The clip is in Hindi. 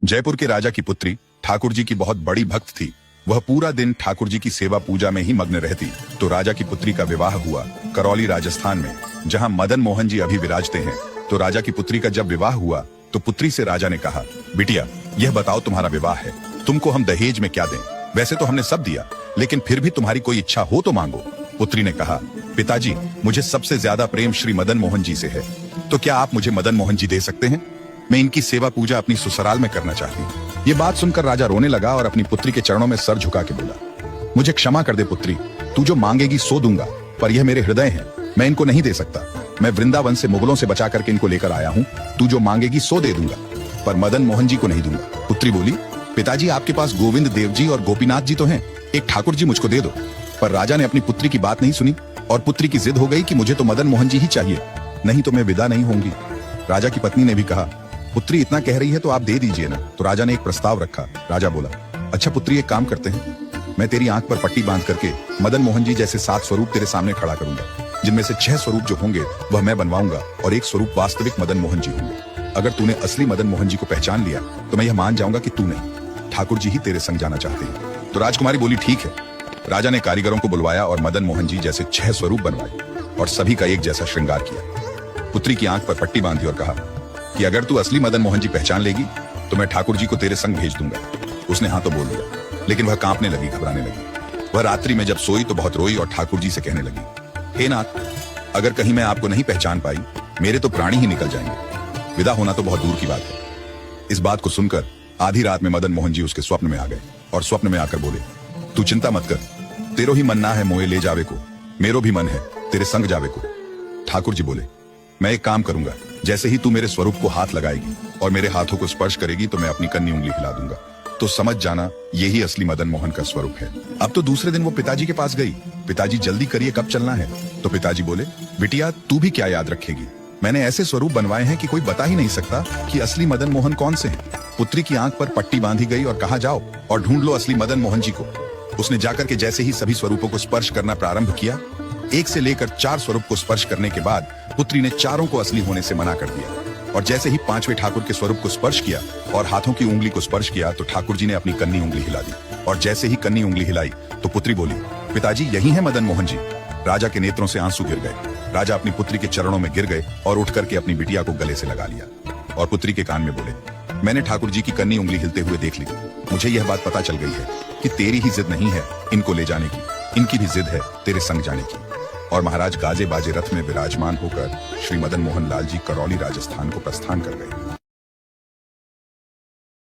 जयपुर के राजा की पुत्री ठाकुर जी की बहुत बड़ी भक्त थी। वह पूरा दिन ठाकुर जी की सेवा पूजा में ही मग्न रहती। तो राजा की पुत्री का विवाह हुआ करौली राजस्थान में, जहां मदन मोहन जी अभी विराजते हैं। तो राजा की पुत्री का जब विवाह हुआ तो पुत्री से राजा ने कहा, बिटिया यह बताओ तुम्हारा विवाह है, तुमको हम दहेज में क्या दें? वैसे तो हमने सब दिया, लेकिन फिर भी तुम्हारी कोई इच्छा हो तो मांगो। पुत्री ने कहा, पिताजी मुझे सबसे ज्यादा प्रेम श्री मदन मोहन जी से है, तो क्या आप मुझे मदन मोहन जी दे सकते हैं? मैं इनकी सेवा पूजा अपनी ससुराल में करना चाहती हूँ। ये बात सुनकर राजा रोने लगा और अपनी पुत्री के चरणों में सर झुका के बोला, मुझे क्षमा कर दे पुत्री, तू जो मांगेगी सो दूंगा, पर यह मेरे हृदय है, मैं इनको नहीं दे सकता। मैं वृंदावन से मुगलों से बचा करके इनको लेकर आया हूँ, तू जो मांगेगी सो दे दूंगा, पर मदन मोहन जी को नहीं दूंगा। पुत्री बोली, पिताजी आपके पास गोविंद देव जी और गोपीनाथ जी तो हैं, एक ठाकुर जी मुझको दे दो। पर राजा ने अपनी पुत्री की बात नहीं सुनी और पुत्री की जिद हो गई कि मुझे तो मदन मोहन जी ही चाहिए, नहीं तो मैं विदा नहीं होंगी। राजा की पत्नी ने भी कहा, पुत्री इतना कह रही है तो आप दे दीजिए ना। तो राजा ने एक प्रस्ताव रखा। राजा बोला, अच्छा पुत्री एक काम करते हैं, मैं तेरी आंख पर पट्टी बांध करके मदन मोहन जी जैसे 7 स्वरूप तेरे सामने खड़ा करूंगा, जिनमें से 6 स्वरूप जो होंगे वह मैं बनवाऊंगा और 1 स्वरूप वास्तविक मदन मोहन जी होंगे। अगर तूने असली मदन मोहन जी को पहचान लिया तो मैं यह मान जाऊंगा कि तू नहीं, ठाकुर जी ही तेरे संग जाना चाहते हैं। तो राजकुमारी बोली, ठीक है। राजा ने कारीगरों को बुलवाया और मदन मोहन जी जैसे 6 स्वरूप बनवाए और सभी का एक जैसा श्रृंगार किया। पुत्री की आंख पर पट्टी बांधी और कहा कि अगर तू असली मदन मोहन जी पहचान लेगी तो मैं ठाकुर जी को तेरे संग भेज दूंगा। उसने हाँ तो बोल दिया, लेकिन वह कांपने लगी, घबराने लगी। वह रात्रि में जब सोई तो बहुत रोई और ठाकुर जी से कहने लगी, हे नाथ, अगर कहीं मैं आपको नहीं पहचान पाई, मेरे तो प्राणी ही निकल जाएंगे, विदा होना तो बहुत दूर की बात है। इस बात को सुनकर आधी रात में मदन मोहन जी उसके स्वप्न में आ गए और स्वप्न में आकर बोले, तू चिंता मत कर, तेरो ही मन ना है मोए ले जावे को, मेरो भी मन है तेरे संग जावे को। ठाकुर जी बोले, मैं एक काम करूंगा, जैसे ही तू मेरे स्वरूप को हाथ लगाएगी और मेरे हाथों को स्पर्श करेगी तो मैं अपनी कन्नी उंगली हिला दूंगा, तो समझ जाना यही असली मदन मोहन का स्वरूप है। अब तो दूसरे दिन वो पिताजी के पास गई, पिताजी जल्दी करिए कब चलना है? तो पिताजी बोले, बिटिया तू भी क्या याद रखेगी, मैंने ऐसे स्वरूप बनवाए हैं कि कोई बता ही नहीं सकता कि असली मदन मोहन कौन से हैं। पुत्री की आंख पर पट्टी बांधी गई और कहा, जाओ और ढूंढ लो असली मदन मोहन जी को। उसने जाकर के जैसे ही सभी स्वरूपों को स्पर्श करना प्रारंभ किया, 1 से लेकर 4 स्वरूप को स्पर्श करने के बाद पुत्री ने चारों को असली होने से मना कर दिया। और जैसे ही 5वें ठाकुर के स्वरूप को स्पर्श किया और हाथों की उंगली को स्पर्श किया तो ठाकुर जी ने अपनी कन्नी उंगली हिला दी। और जैसे ही कन्नी उंगली हिलाई तो पुत्री बोली, पिताजी यही है मदन मोहन जी। राजा के नेत्रों से आंसू गिर गए। राजा अपनी पुत्री के चरणों में गिर गए और उठ करके अपनी बिटिया को गले से लगा लिया और पुत्री के कान में बोले, मैंने ठाकुर जी की कन्नी उंगली हिलते हुए देख ली, मुझे यह बात पता चल गई है कि तेरी ही जिद नहीं है इनको ले जाने की, इनकी भी जिद है तेरे संग जाने की। और महाराज गाजे बाजे रथ में विराजमान होकर श्री मदन मोहन लाल जी करौली राजस्थान को प्रस्थान कर गए।